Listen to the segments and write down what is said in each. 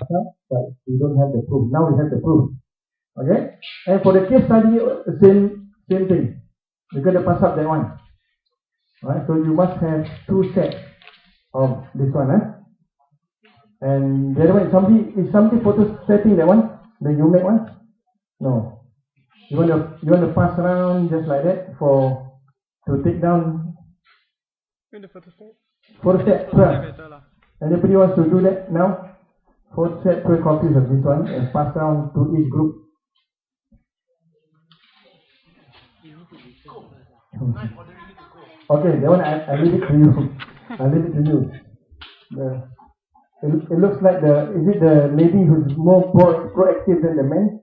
but we don't have the proof. Now we have the proof. Okay? And for the case study, same thing. You got to pass up that one. Right? So you must have 2 sets of this one. And the other one, is somebody photo setting that one? The you make one? No. You want to pass around just like that to take down photo set 12. Anybody wants to do that now? Photo set 12 copies of this one and pass down to each group. Okay, that one I leave it to you. I leave it to you. It looks like is it the lady who's more proactive than the man?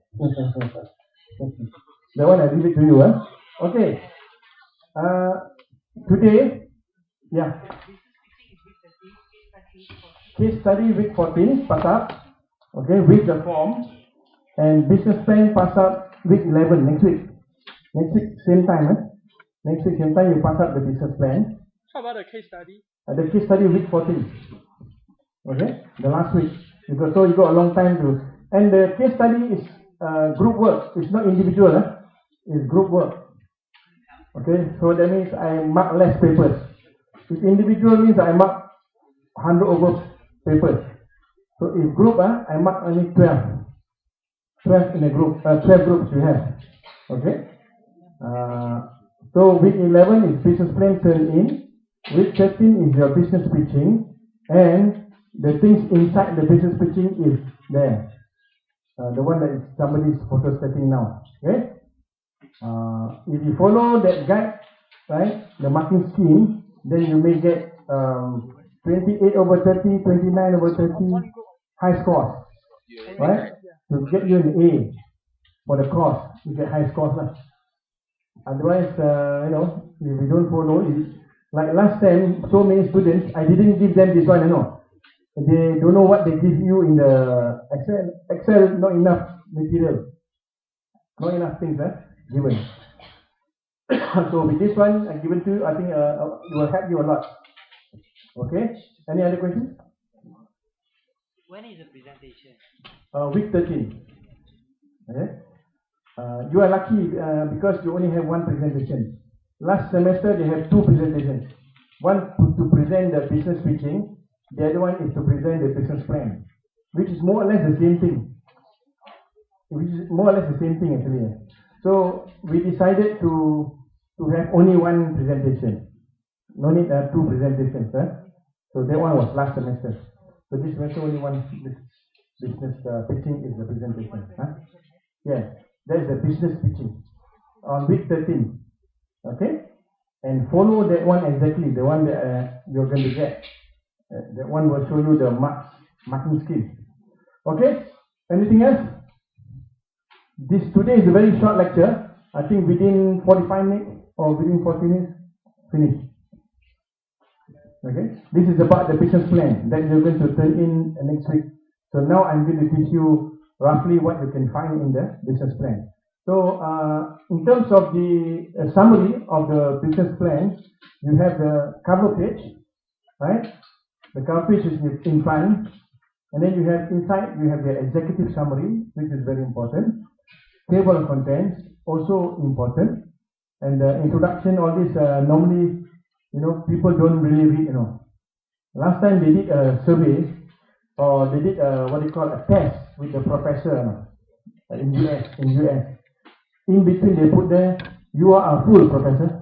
That one I leave it to you. Okay. Today, yeah. Case study week 14, pass up. Okay, with the form. And business plan pass up week 11, next week. Next week, same time. Next week, same time, you pass up the business plan. How about the case study? The case study week 14. Okay, the last week. You got a long time to. And the case study is group work. It's not individual. It's group work. Okay, so that means I mark less papers. If individual means I mark 100 over papers. So if group, I mark only 12. 12 in a group. 12 groups you have. Okay. So week 11 is business plan turn in. Week 13 is your business pitching, and the things inside the business pitching is there. The one that somebody is photo setting now. Okay. If you follow that guide, right, the marking scheme, then you may get 28 over 30, 29 over 30, high scores, right? To get you an A for the course, you get high scores. Otherwise, if you don't follow, like last time, so many students, I didn't give them this one, They don't know what they give you in the Excel, not enough material, not enough things given. So with this one I given to you, I think it will help you a lot. Okay. Any other questions? When is the presentation? Week 13. Okay. You are lucky because you only have one presentation. Last semester they have 2 presentations. One to present the business pitching. The other one is to present the business plan, which is more or less the same thing. Actually. So we decided to have only one presentation. No need 2 presentations. So that one was last semester. So this semester only one business pitching is the presentation. Yeah, that is the business pitching on week 13. Okay, and follow that one exactly, the one that you're going to get. That one will show you the marking scheme. Okay, anything else? Today is a very short lecture. I think within 45 minutes or within 40 minutes, finish. Okay, this is about the business plan that you're going to turn in next week. So now I'm going to teach you roughly what you can find in the business plan. So in terms of the summary of the business plan, you have the cover page, right? The cover page is in front, and then you have inside, you have the executive summary, which is very important. Table of contents, also important. And the introduction, all this, normally, people don't really read, Last time they did a survey, or they did a test with the professor in US. In between they put there, you are a fool, professor.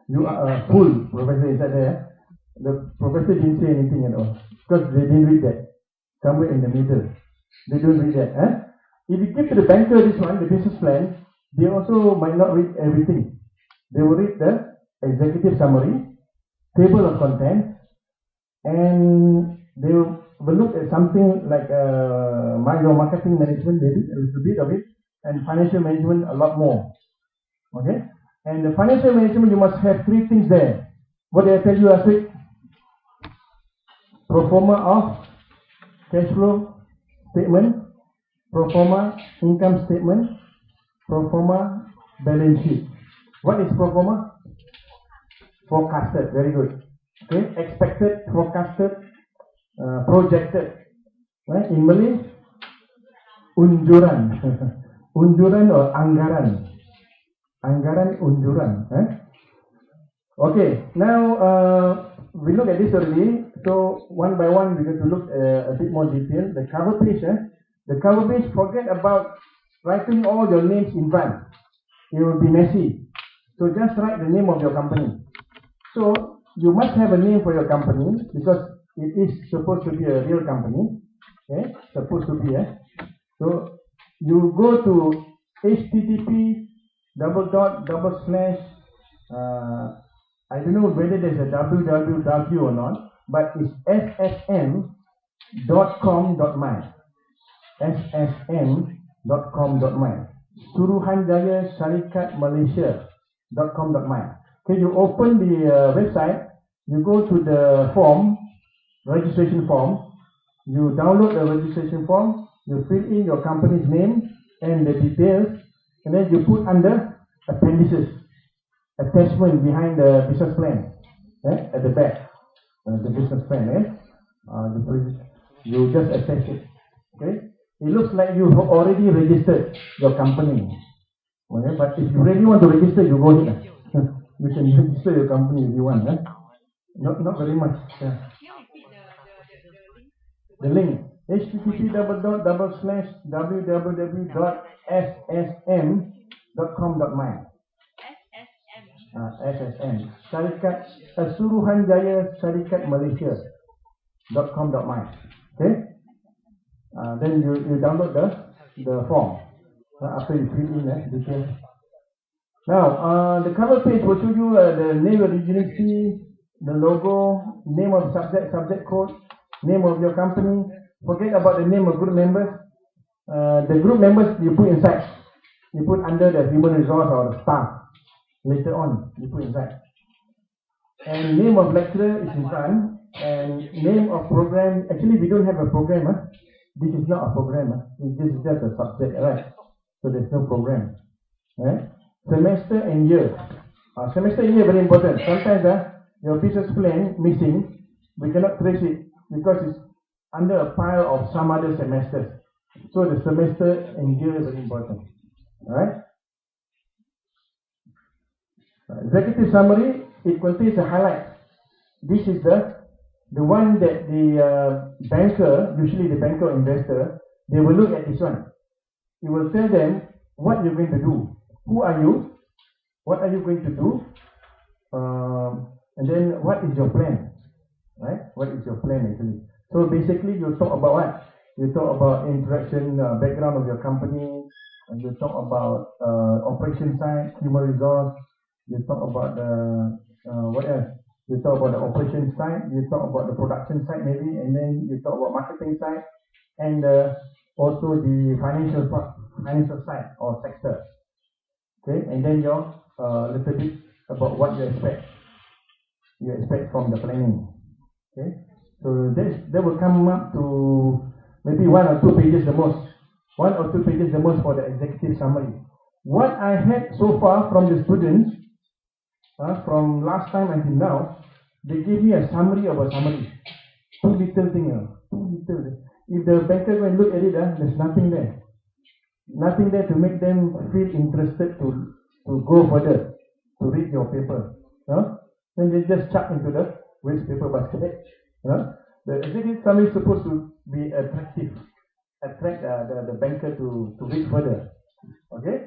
You are a fool, professor, inside there. The professor didn't say anything at all, because they didn't read that. Somewhere in the middle, they don't read that. If you give to the banker this one, the business plan, they also might not read everything. They will read the executive summary, table of contents, and they will look at something like your marketing management, they did a little bit of it, and financial management a lot more. Okay? And the financial management, you must have 3 things there. What did I tell you last week? Pro forma of cash flow statement, pro forma income statement, pro forma balance sheet. What is pro forma? Forecasted. Very good. Okay, expected, forecasted, projected. Right? In Malay, unjuran. Unjuran or anggaran. Anggaran unjuran. Okay, now we look at this already. So one by one, we're going to look a bit more detail. The cover page, the cover page. Forget about writing all your names in front. It will be messy. So just write the name of your company. So you must have a name for your company because it is supposed to be a real company. Okay, supposed to be. So you go to http double dot double slash. I don't know whether there's a www or not, but it's ssm.com.my. ssm.com.my. Suruhanjaya Syarikat Malaysia.com.my. Okay, you open the website, you go to the form, registration form, you download the registration form, you fill in your company's name and the details, and then you put under appendices, attachment behind the business plan, at the back, the business plan, you just attach it, okay? It looks like you have already registered your company, okay? But if you really want to register, you go ahead. You can register your company if you want, not very much. The link, http://www.ssm.com.my. SSM Syarikat Suruhanjaya Syarikat Malaysia.com.my. Okay, then you download the form after you fill in details. Now the cover page will show you the name of the agency, the logo, name of subject code, name of your company. Forget about the name of group members. The group members you put inside. You put under the human resource or the staff. Later on, you put inside. And name of lecturer is in front. And name of program. Actually, we don't have a program. This is not a program. This is just a subject, right? So there's no program. Right? Semester and year. Semester and year very important. Sometimes your business plan missing. We cannot trace it because it's under a pile of some other semesters. So the semester and year is very important. Alright? Executive summary, it contains a highlight. This is the one that the banker, usually the banker or investor, they will look at this one. It will tell them what you're going to do. Who are you? What are you going to do? And then what is your plan? Right? What is your plan actually? So basically you talk about what? You talk about introduction, background of your company, and you talk about operation side, human resource, you talk about the what else? You talk about the operation side, you talk about the production side maybe, and then you talk about marketing side, and also the financial side or sector. Okay, and then your little bit about what you expect. You expect from the planning. Okay, so that will come up to maybe 1 or 2 pages the most. 1 or 2 pages the most for the executive summary. What I had so far from the students, from last time until now, they gave me a summary of a summary. Too little thing. Too little. If the banker go and look at it, there's nothing there. Nothing there to make them feel interested to go further, to read your paper. Then they just chuck into the waste paper basket. The executive summary is supposed to be attractive, attract the banker to read further. Okay.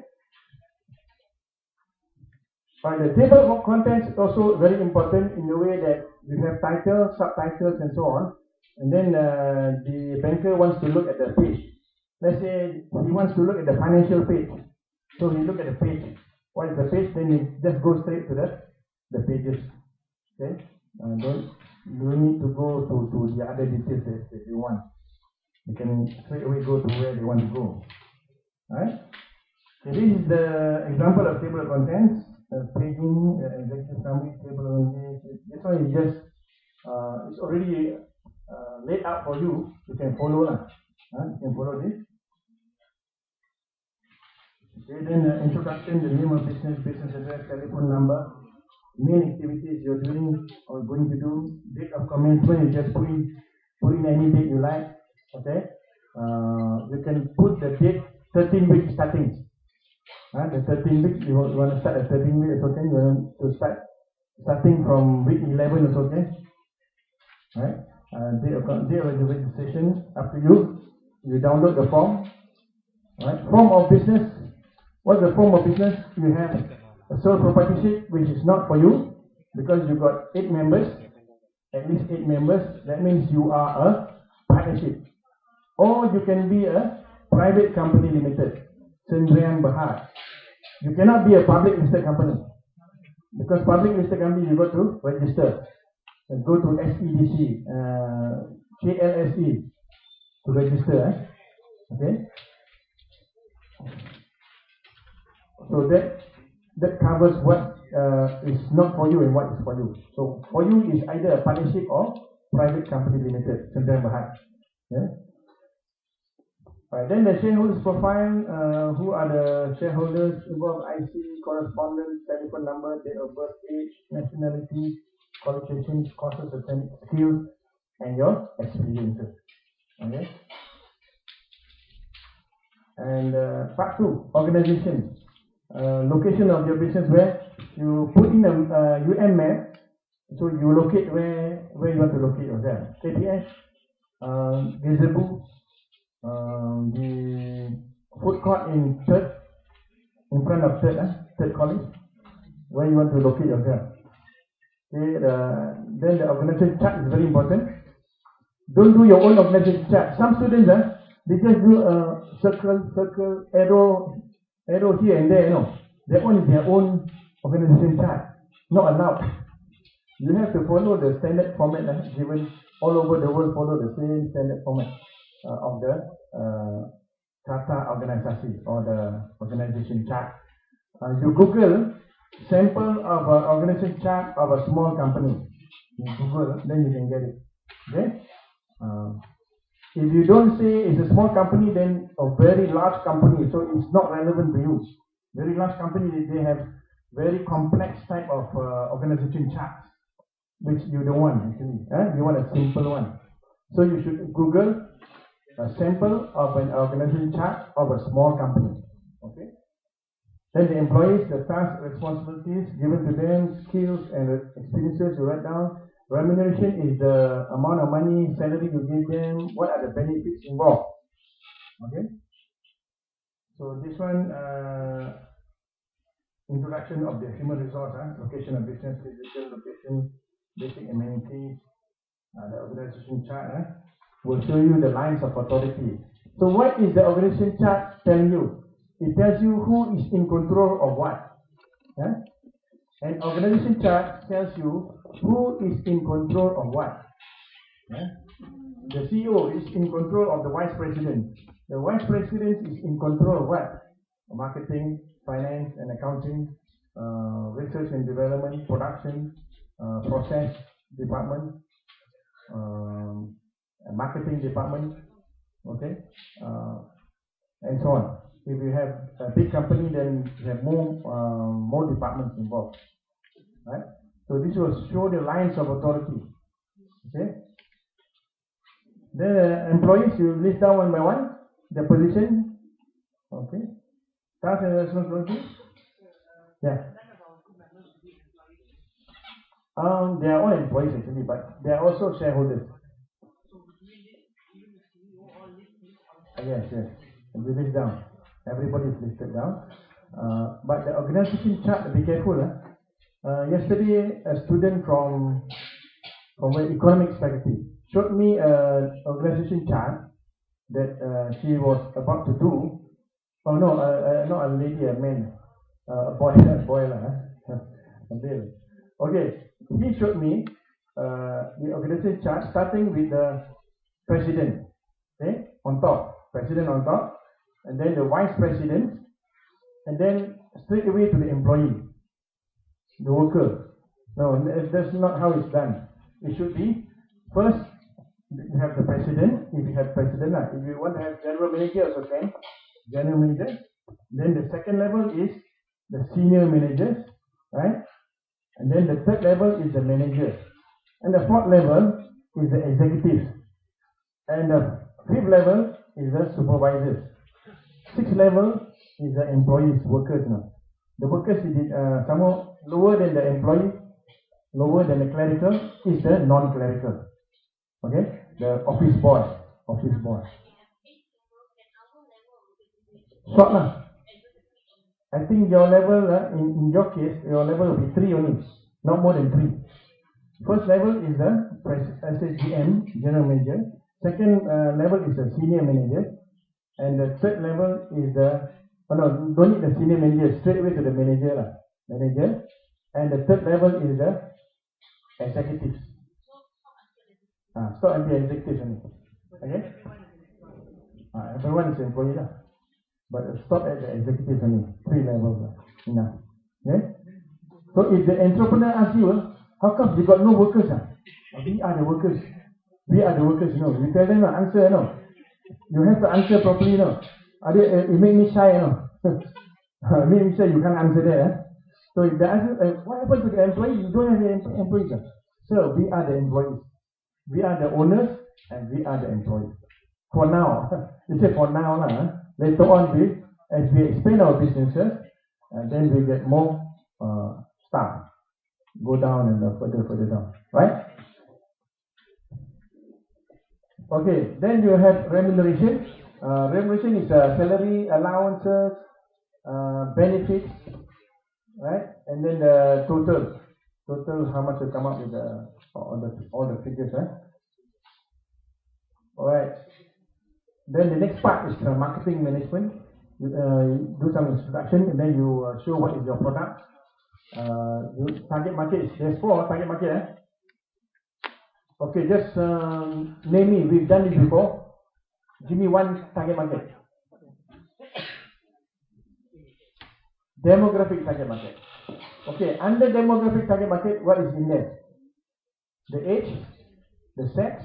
But the table of contents is also very important in the way that you have titles, subtitles, and so on. And then the banker wants to look at the page. Let's say he wants to look at the financial page. So he look at the page. What is the page? Then he just go straight to the pages. Okay. Don't need to go to the other details that you want. You can straight away go to where they want to go. Alright. So this is the example of table of contents. Paging, executive summary, table of contents. This one is just it's already laid out for you. You can follow You can follow this. Okay, then introduction, the name of business address, telephone number, main activities you're doing or going to do, date of commencement, you just put in any date you like, Okay, you can put the date 13 weeks starting. The 13 weeks, you want to start at 13 weeks, it's okay. You want to start starting from week 11, it's okay. Right? Date of registration, up to you. You download the form. Right? Form of business. What's the form of business? You have a sole proprietorship, which is not for you because you've got 8 members, at least 8 members. That means you are a partnership. Or you can be a private company limited, Sdn Bhd. You cannot be a public listed company because public listed company you got to register and go to SEDC, KLSE to register. Okay, so that covers what is not for you and what is for you. So for you is either a partnership or private company limited, Sdn Bhd. Yeah. Right, then the shareholders profile, who are the shareholders involved, IC, correspondence, telephone number, date of birth, age, nationality, qualifications, courses, attended, skills, and your experiences. Okay. And part 2, organization. Location of your business, where you put in a UM map, so you locate where you want to locate yourself. KPS, Gazebo, the food court in Third, in front of Third College, where you want to locate yourself. Okay, then the organization chart is very important. Don't do your own organization chart. Some students, they just do a circle, arrow here and there. You know, their own organization chart. Not allowed. You have to follow the standard format given all over the world. Follow the same standard format of the Tata Organisasi or the organization chart. You Google sample of an organization chart of a small company. You Google, then you can get it. Okay. If you don't say it's a small company, then a very large company, so it's not relevant to you. Very large company, they have very complex type of organization charts, which you don't want actually. You want a simple one. So you should Google a sample of an organization chart of a small company. Okay. Then the employees, the tasks, responsibilities given to them, skills and experiences you write down. Remuneration is the amount of money, salary you give them, what are the benefits involved. Okay. So this one, introduction of the human resource, location of business, physical location, basic amenities, the organization chart will show you the lines of authority. So what is the organization chart telling you? It tells you who is in control of what. An organization chart tells you who is in control of what. The CEO is in control of the vice president. The vice president is in control of what? Marketing, finance and accounting, research and development, production, process department, marketing department, okay, and so on. If you have a big company, then you have more departments involved, right? So this will show the lines of authority. Okay. The employees, you list down one by one the position. Okay. Task and responsibility. Yeah. They are all employees actually, but they are also shareholders. Yes. We list down. Everybody is listed down. But the organization chart, be careful. Yesterday, a student from the economics faculty showed me an organization chart that she was about to do. Oh no, not a lady, a man, a boy, a male. Okay, he showed me the organization chart starting with the president, okay, on top, president on top, and then the vice president, and then straight away to the employee, the worker. No, that's not how it's done. It should be first you have the president. If you have president, if you want to have general manager also can, general manager. Then the second level is the senior managers, right? And then the third level is the manager, and the fourth level is the executive, and the Fifth level is the supervisors. Sixth level is the employees, workers now. The workers is some more lower than the employee, lower than the clerical is the non-clerical. Okay, the office boy. Short lah. I think your level, in your case, your level will be 3 only, not more than 3. First level is the SSGM, General Manager. Second level is the Senior Manager. And the third level is the, don't need the Senior Manager, straight away to the Manager. And the third level is the Executives. Stop until Executives only. Okay? Everyone is employee lah. But stop at the Executives only. 3 levels lah. Enough. Okay? So if the entrepreneur asks you, how come you got no workers? We are the workers. We are the workers, you know. You tell them, answer, you know. You have to answer properly, you know. It make me shy, you know. It make me shy, you can't answer that. So if they ask you, what happened to the employees? You don't have the employees. So we are the employees. We are the owners and we are the employees. For now. You say for now, later on, as we expand our businesses, then we get more staff. Go down and further down, right? Okay, then you have remuneration. Remuneration is salary, allowances, benefits, right? And then the total how much you come up with all the figures, right? All right. Then the next part is marketing management. You do some introduction and then you show what is your product. Target market, there's 4 target market. Okay, just name me. We've done this before. Give me one target market. Demographic target market. Okay, under demographic target market, what is in there? The age, the sex,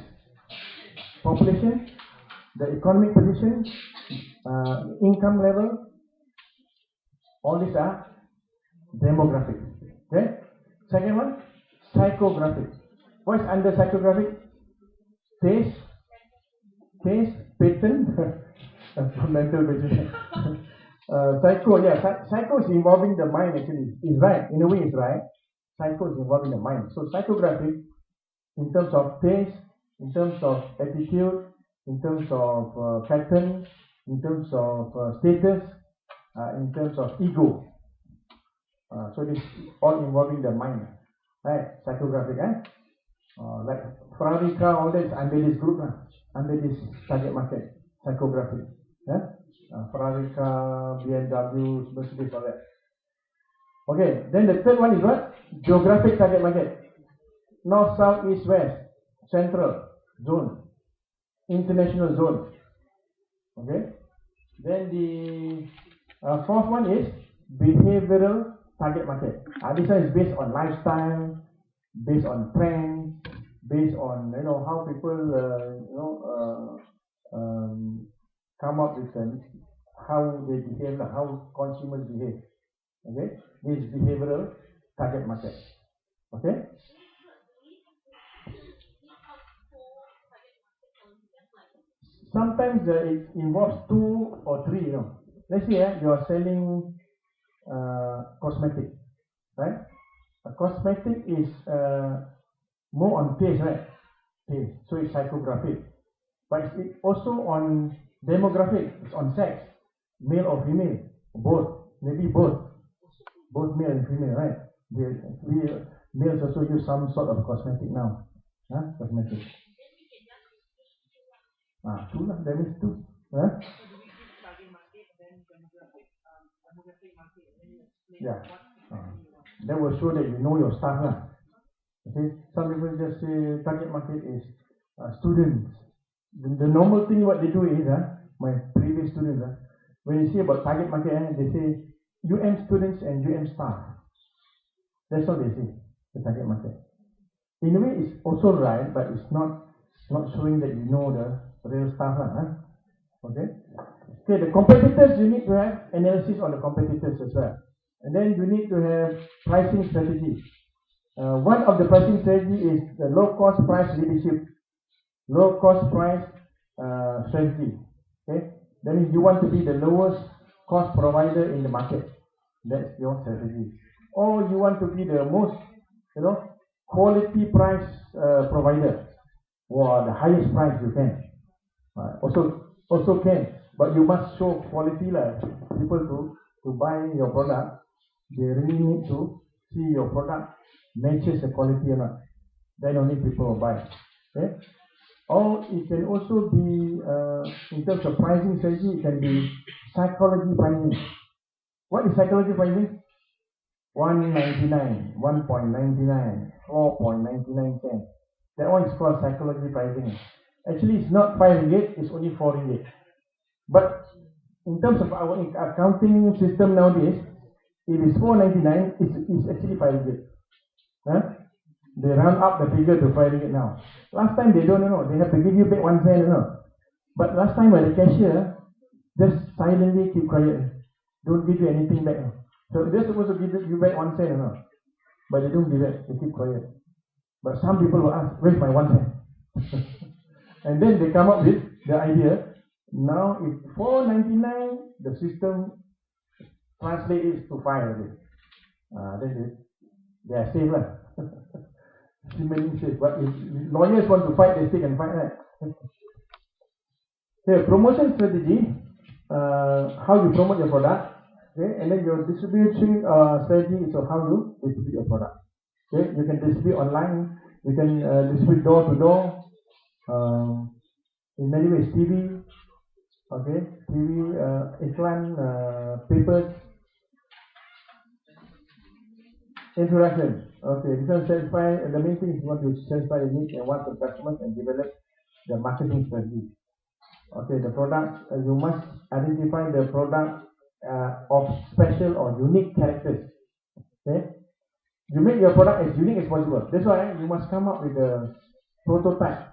population, the economic position, income level. All these are demographic. Okay. Second one, psychographic. What is under psychographic? Taste, pattern, mental position. Psycho is involving the mind actually. It's right, in a way it's right. Psycho is involving the mind. So psychographic, in terms of taste, in terms of attitude, in terms of pattern, in terms of status, in terms of ego. So this all involving the mind, right? Psychographic, like Ferrari car, all that is under this group, under this target market, psychographic. Ferrari car, BMW, Mercedes, all that. Okay, then the third one is what? Geographic target market. North, south, east, west, central zone, international zone. Okay. Then the fourth one is behavioral target market. This one is based on lifestyle, based on trends, based on how people come up with how they behave, how consumers behave. Okay, this is behavioral target market. Okay. Sometimes it involves 2 or 3. Let's say you are selling cosmetic, right? A cosmetic is more on taste, right? Taste. So it's psychographic, but it's also on demographic. It's on sex, male or female, both, maybe both male and female, right? Males also use some sort of cosmetic now, cosmetic. 2 lah, that means 2. Yeah. That will show that you know your stuff lah. Okay. Some people just say target market is students. The normal thing what they do is my previous students when you say about target market they say UM students and UM staff. That's all they say, the target market. In a way it's also right, but it's not showing that you know the real stuff Okay. Okay, the competitors, you need to have analysis on the competitors as well. And then you need to have pricing strategy. One of the pricing strategy is the low cost price leadership. Low cost price strategy. Okay, that means you want to be the lowest cost provider in the market. That's your strategy. Or you want to be the most, quality price provider, or the highest price you can. Also can, but you must show quality lah. People to buy your product, they really need to see your product matches the quality or not. Then only people will buy. Okay. Or it can also be in terms of pricing strategy. It can be psychology pricing. What is psychology pricing? 1.99, 1.99, 4.99 cents. That one is called psychology pricing. Actually, it's not 5 ringgit, it's only 4 ringgit. But in terms of our accounting system nowadays, if it's 4.99, it's actually 5 ringgit. Huh? They round up the figure to 5 ringgit now. Last time they don't know, they have to give you back 1 cent, But last time when the cashier just silently keep quiet, don't give you anything back. So they're supposed to give you back 1 cent, but they don't give it, they keep quiet. But some people will ask, where's my 1 cent? And then they come up with the idea, now if 4.99, the system translates it to 5 already. Then they are safe lah. Seemingly safe. But if lawyers want to fight, they still can fight, right? Okay, promotion strategy, how you promote your product. Okay, and then your distribution strategy is how you distribute your product. Okay, you can distribute online, you can distribute door to door. In many ways, TV, okay, TV, iklan, papers. Introduction. Okay, this one satisfy the main thing is you want to satisfy the needs and wants of customers and develop the marketing strategy. Okay, the product you must identify the product of special or unique characters. Okay, you make your product as unique as possible. That's why you must come up with a prototype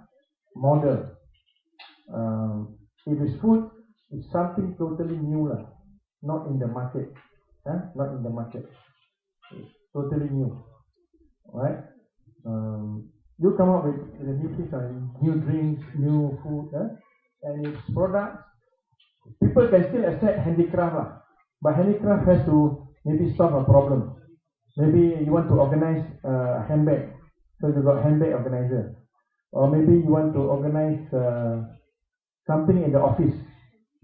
model. If it's food, it's something totally new, not in the market. Not in the market. It's totally new. Right? You come up with the new things, new drinks, new food, and its products. People can still accept handicraft, but handicraft has to maybe solve a problem. Maybe you want to organize a handbag, so you got handbag organizer. Or maybe you want to organize something in the office.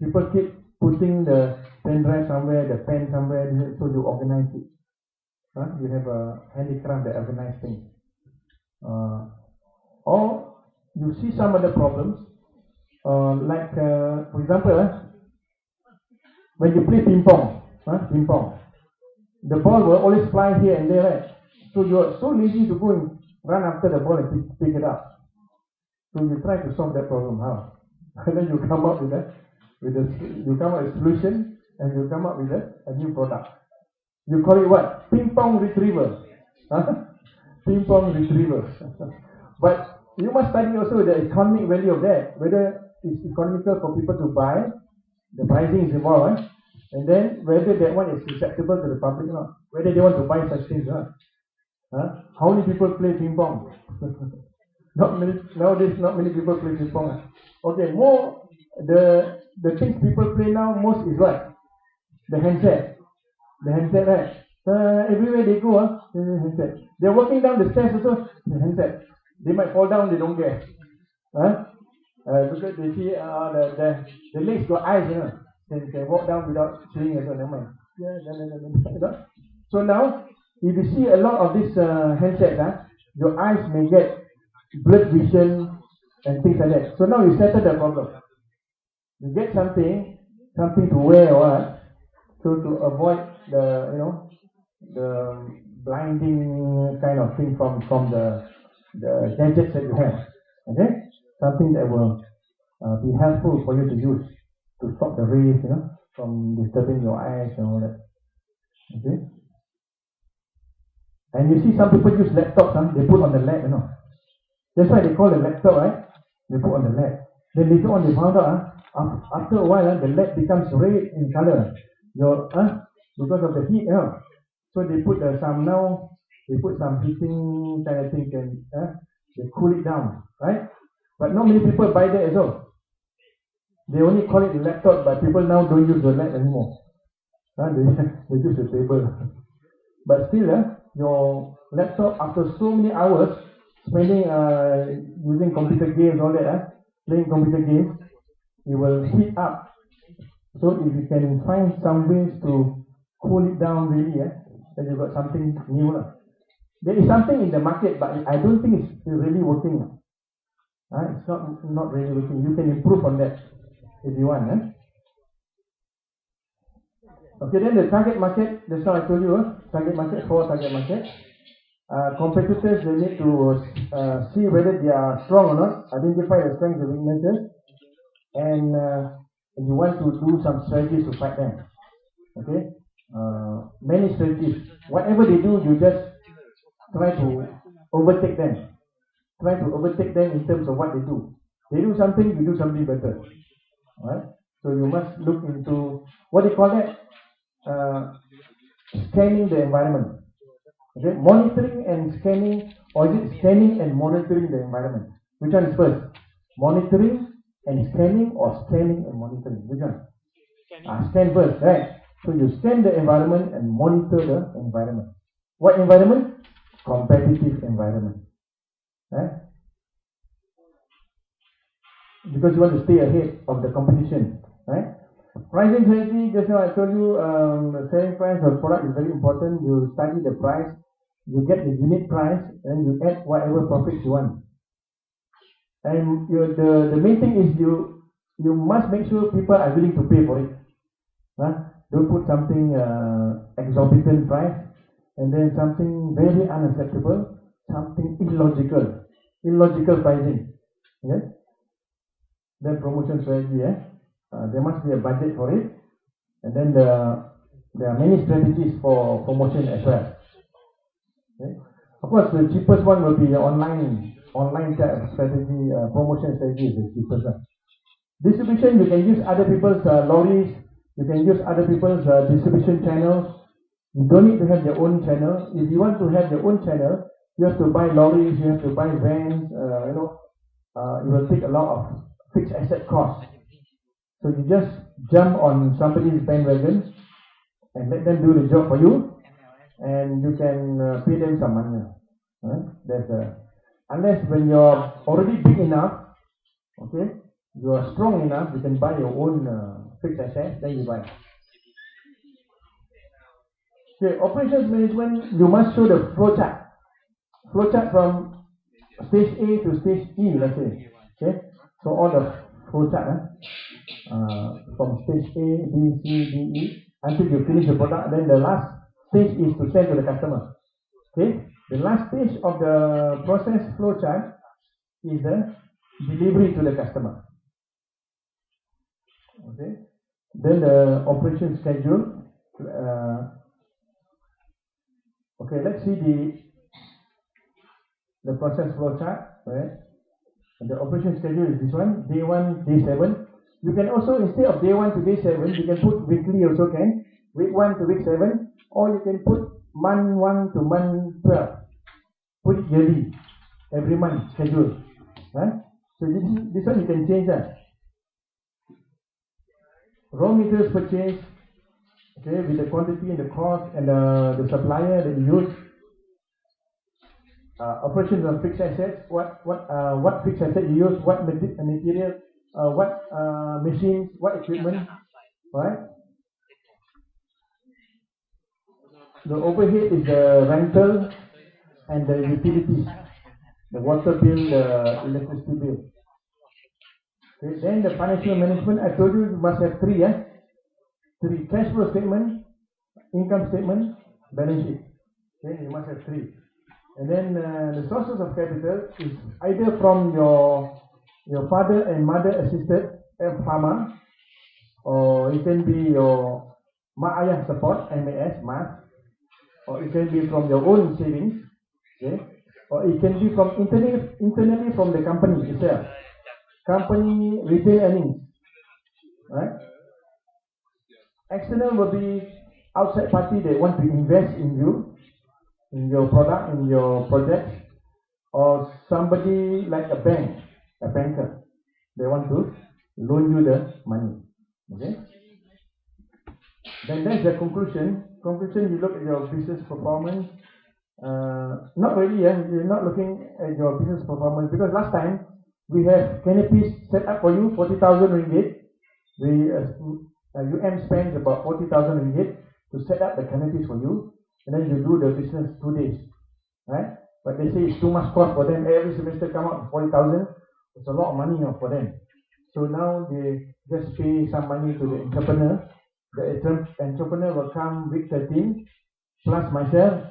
People keep putting the pen drive somewhere, the pen somewhere, so you organize it. You have a handicraft that organize things. Or you see some other problems, like for example, when you play ping pong, the ball will always fly here and there, right? So you are so lazy to go and run after the ball and pick it up. So you try to solve that problem. How? And then you come up with a solution, and you come up with a new product. You call it what? Ping pong retriever. Ping pong retriever. But you must study also the economic value of that. Whether it's economical for people to buy, the pricing is involved, and then whether that one is acceptable to the public or not. Whether they want to buy such things. How many people play ping pong? Not many. Nowadays, not many people play ping pong. Okay, more the things people play now most is what? The handset. The handset, right? Everywhere they go, handset. They're walking down the stairs also, the handset. They might fall down, they don't care. Because they see the legs got eyes, They can walk down without seeing it, so never mind. So now, if you see a lot of this handset, your eyes may get blurred vision and things like that. So now you settle the problem. You get something to wear or what, so to avoid the blinding kind of thing from the gadgets that you have. Okay, something that will be helpful for you to use to stop the rays, from disturbing your eyes and all that. Okay, and you see some people use laptops, they put on the lap, That's why they call the laptop, right? They put on the lap. Then later on they found out, after a while, the lap becomes red in color. Because of the heat, So they put some heating kind of thing, and they cool it down, right? But not many people buy that as well. They only call it laptop, but people now don't use the lap anymore. They use the table. But still, your laptop after so many hours spending using computer games, all that, playing computer games, it will heat up. So if you can find some ways to cool it down really, then you got something new. There is something in the market, but I don't think it's really working. It's not really working. You can improve on that if you want. Okay, then the target market, that's how I told you, target market, target market. Competitors, they need to see whether they are strong or not, identify the strengths and weaknesses, and you want to do some strategies to fight them. Okay, many strategies. Whatever they do, you just try to overtake them. Try to overtake them in terms of what they do. They do something, you do something better. Alright? So you must look into, what do you call that? Scanning the environment. Okay, monitoring and scanning, or is it scanning and monitoring the environment? Which one is first? Monitoring and scanning, or scanning and monitoring? Which one? Scan first, right? So you scan the environment and monitor the environment. What environment? Competitive environment. Right? Because you want to stay ahead of the competition. Right? Pricing strategy, just now I told you, selling price of product is very important. You study the price, you get the unit price, and you add whatever profits you want. And the main thing is you must make sure people are willing to pay for it. Don't put something exorbitant price, and then something very unacceptable, something illogical pricing. Okay? Then promotion strategy, there must be a budget for it, and then there are many strategies for promotion as well. Okay? Of course, the cheapest one will be the online strategy, promotion strategy is the cheapest one. Distribution, you can use other people's lorries, you can use other people's distribution channels. You don't need to have your own channel. If you want to have your own channel, you have to buy lorries, you have to buy vans, it will take a lot of fixed asset costs. So you just jump on somebody's bandwagon and let them do the job for you, and you can pay them some money. Unless when you're already big enough, okay, you are strong enough, you can buy your own fixed asset, then you buy. Okay, operations management, you must show the flow chart. Flow chart from stage A to stage E, let's say. Okay, so all the flow chart from stage A, B, C, D, E until you finish the product. Then the last stage is to send to the customer. Okay, the last stage of the process flow chart is the delivery to the customer. Okay, then the operation schedule. Okay, let's see the process flow chart, right? And the operation schedule is this one, day 1, day 7. You can also, instead of day 1 to day 7, you can put weekly also, can week 1 to week 7, or you can put month 1 to month 12. Put it yearly, every month schedule, right? So this one you can change that. Raw materials purchase, okay, with the quantity and the cost and the supplier that you use. Operations on fixed assets, what fixed asset you use, what material, what machines, what equipment, right? The overhead is the rental and the utilities, the water bill, the electricity bill. Okay, then the financial management, I told you must have three, three: cash flow statement, income statement, balance sheet. Okay, you must have three. And then the sources of capital is either from your father and mother assisted farmer, or it can be your mak ayah support, MAS, MAS, or it can be from your own savings, okay, or it can be from internally from the company itself, company retained earnings, right? External will be outside party that want to invest in you, in your product, in your project, or somebody like a banker, they want to loan you the money. Okay. Then that's the conclusion. Conclusion, you look at your business performance. Not really, you're not looking at your business performance because last time we have canopies set up for you, 40,000 ringgit. UM spends about 40,000 ringgit to set up the canopies for you, and then you do the business 2 days, right? But they say it's too much cost for them. Every semester come out 40,000. It's a lot of money for them. So now they just pay some money to the entrepreneur. The entrepreneur will come week 13 plus myself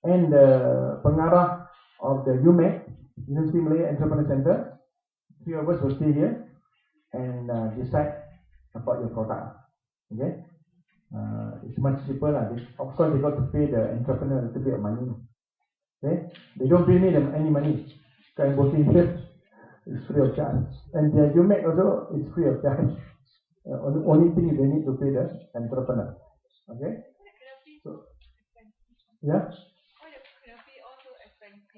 and the pengarah of the UMAC, University Malaya Entrepreneur Center. 3 of us will stay here and decide about your product. Okay, it's much cheaper. Of course, they got to pay the entrepreneur a little bit of money. Okay, they don't pay me any money. So I'm working here. It's free of charge. And the UMAC also is free of charge. Only thing is they need to pay the entrepreneur. Okay? So, yeah?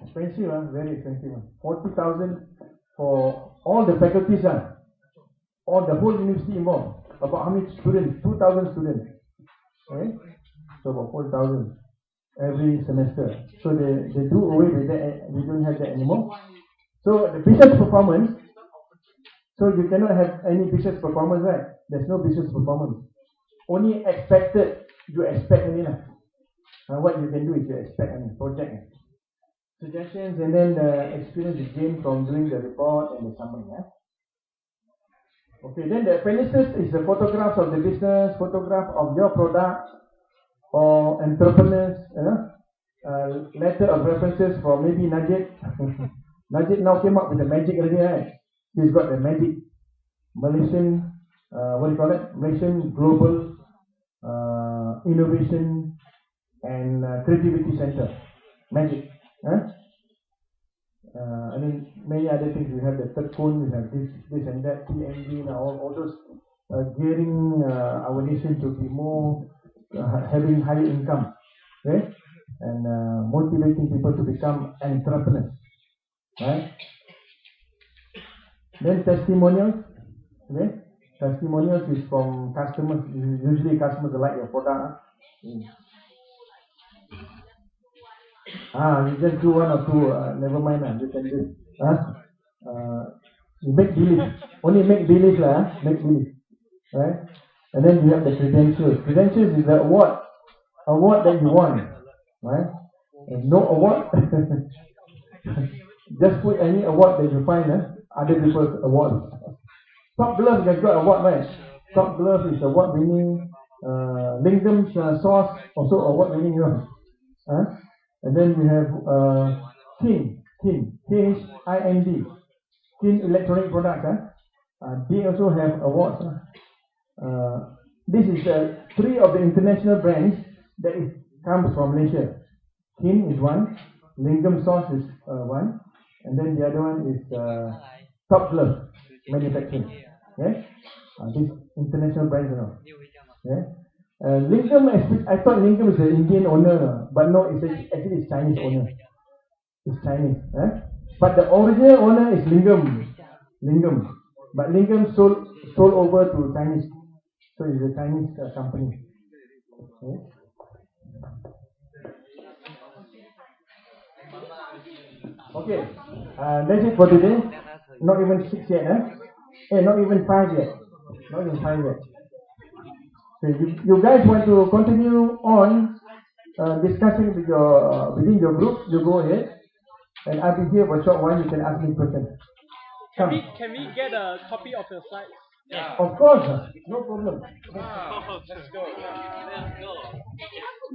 Expensive, very expensive. 40,000 for all the faculties, all the whole university involved. About how many students? 2,000 students. Okay? So about 4,000 every semester. So they do away with that. We don't have that anymore. So the business performance. So you cannot have any business performance, right? There's no business performance. Only expected. You expect any. What you can do is you expect any project. Suggestions and then the experience you gain from doing the report and the summary. Okay, then the appendices is the photographs of the business, photograph of your product or entrepreneurs, letter of references for maybe Najib. Najib now came up with the magic already, right? He's got the magic Malaysian, Malaysian Global Innovation and Creativity Center. Magic. And then many other things. We have the third cone, we have this and that, TNG, all those gearing our nation to be more having higher income, okay? And motivating people to become entrepreneurs, right? Then testimonials, okay? Testimonials is from customers. Usually customers like your product. You just do one or two, never mind, you can do. You make believe. Only make believe, make believe. Right? And then you have the credentials. Credentials is the award that you won. Right? And no award. Just put any award that you find, other people's award. Top Glove has got award, right? Top Glove is award winning. Lingam Sauce also award winning. And then we have King, K-H-I-N-D, King Electronic Products. They also have awards. This is 3 of the international brands that comes from Malaysia. King is one, Lingam Sauce is one, and then the other one is Top Glove Manufacturing. Okay? These international brands, Okay? Lingam, I thought Lingam is the Indian owner, but no, actually it's Chinese owner. It's Chinese. But the original owner is Lingam. But Lingam sold over to Chinese. So it's a Chinese company. Okay. That's it for today. Not even 6 yet, not even 5 yet. Not even 5 yet. So you guys want to continue on discussing with within your group, you go ahead. And I'll be here for a short while, you can ask me questions. Can we get a copy of your slides? Yeah. Of course, no problem. Let's go.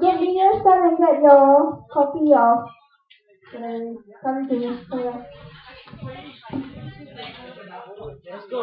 Get me stand and get your copy of come to me. Let's go.